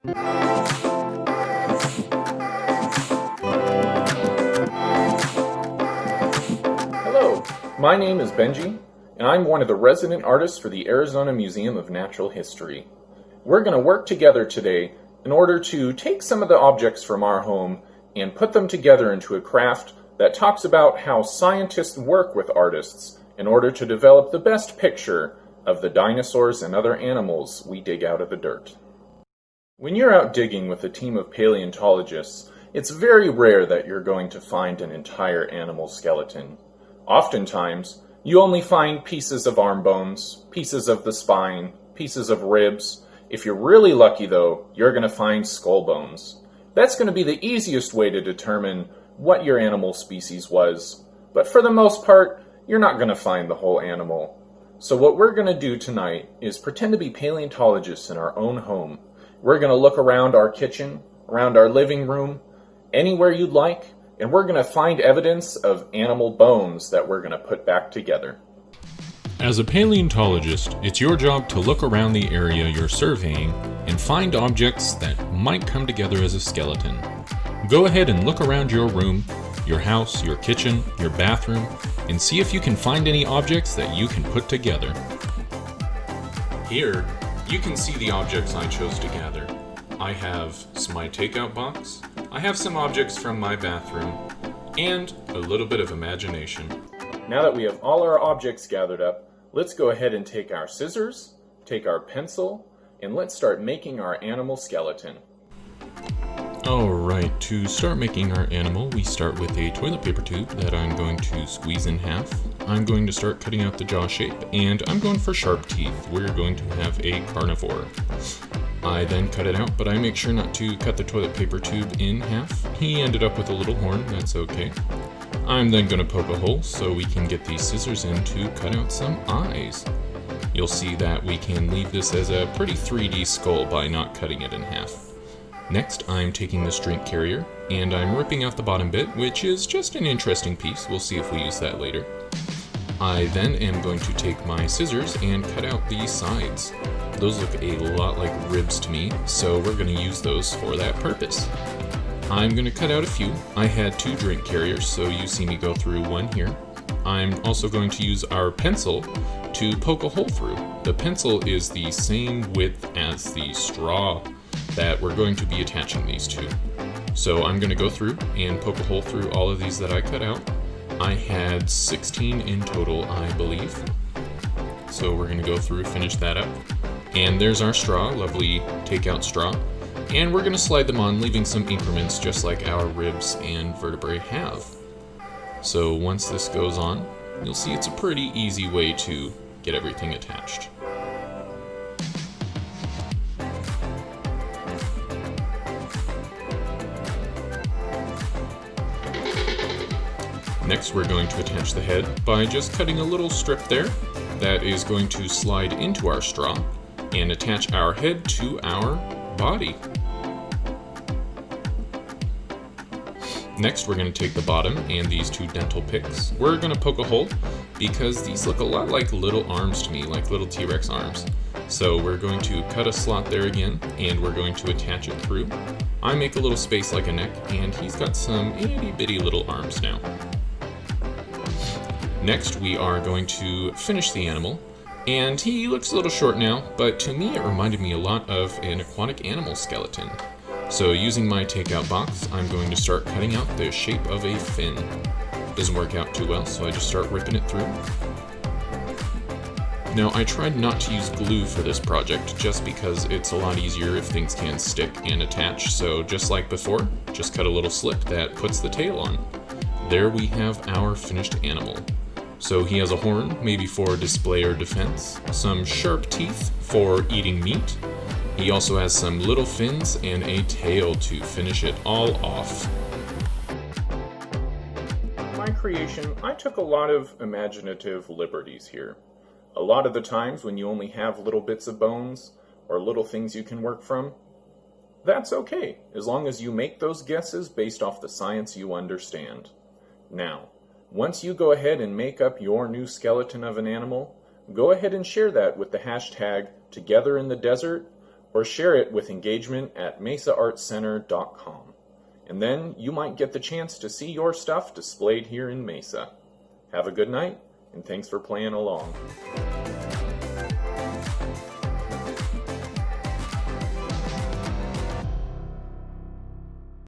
Hello, my name is Benji, and I'm one of the resident artists for the Arizona Museum of Natural History. We're going to work together today in order to take some of the objects from our home and put them together into a craft that talks about how scientists work with artists in order to develop the best picture of the dinosaurs and other animals we dig out of the dirt. When you're out digging with a team of paleontologists, it's very rare that you're going to find an entire animal skeleton. Oftentimes, you only find pieces of arm bones, pieces of the spine, pieces of ribs. If you're really lucky, though, you're going to find skull bones. That's going to be the easiest way to determine what your animal species was, but for the most part, you're not going to find the whole animal. So what we're going to do tonight is pretend to be paleontologists in our own home. We're going to look around our kitchen, around our living room, anywhere you'd like, and we're going to find evidence of animal bones that we're going to put back together. As a paleontologist, it's your job to look around the area you're surveying and find objects that might come together as a skeleton. Go ahead and look around your room, your house, your kitchen, your bathroom, and see if you can find any objects that you can put together. Here, you can see the objects I chose to gather. I have my takeout box, I have some objects from my bathroom, and a little bit of imagination. Now that we have all our objects gathered up, let's go ahead and take our scissors, take our pencil, and let's start making our animal skeleton. Alright, to start making our animal, we start with a toilet paper tube that I'm going to squeeze in half. I'm going to start cutting out the jaw shape, and I'm going for sharp teeth. We're going to have a carnivore. I then cut it out, but I make sure not to cut the toilet paper tube in half. He ended up with a little horn, that's okay. I'm then going to poke a hole so we can get these scissors in to cut out some eyes. You'll see that we can leave this as a pretty 3D skull by not cutting it in half. Next, I'm taking this drink carrier, and I'm ripping out the bottom bit, which is just an interesting piece. We'll see if we use that later. I then am going to take my scissors and cut out the sides. Those look a lot like ribs to me, so we're going to use those for that purpose. I'm going to cut out a few. I had 2 drink carriers, so you see me go through one here. I'm also going to use our pencil to poke a hole through. The pencil is the same width as the straw that we're going to be attaching these to. So I'm going to go through and poke a hole through all of these that I cut out. I had 16 in total, I believe. So we're going to go through, finish that up. And there's our straw, lovely takeout straw. And we're going to slide them on, leaving some increments just like our ribs and vertebrae have. So once this goes on, you'll see it's a pretty easy way to get everything attached. Next, we're going to attach the head by just cutting a little strip there that is going to slide into our straw and attach our head to our body. Next, we're going to take the bottom and these 2 dental picks. We're going to poke a hole because these look a lot like little arms to me, like little T-Rex arms. So we're going to cut a slot there again, and we're going to attach it through. I make a little space like a neck, and he's got some itty-bitty little arms now. Next, we are going to finish the animal, and he looks a little short now, but to me it reminded me a lot of an aquatic animal skeleton. So using my takeout box, I'm going to start cutting out the shape of a fin. Doesn't work out too well, so I just start ripping it through. Now, I tried not to use glue for this project, just because it's a lot easier if things can stick and attach, so just like before, just cut a little slip that puts the tail on. There we have our finished animal. So he has a horn, maybe for display or defense, some sharp teeth for eating meat. He also has some little fins and a tail to finish it all off. In my creation, I took a lot of imaginative liberties here. A lot of the times when you only have little bits of bones or little things you can work from, that's okay, as long as you make those guesses based off the science you understand. Now, once you go ahead and make up your new skeleton of an animal, go ahead and share that with the hashtag #TogetherInTheDesert or share it with engagement@mesaartscenter.com. And then you might get the chance to see your stuff displayed here in Mesa. Have a good night, and thanks for playing along.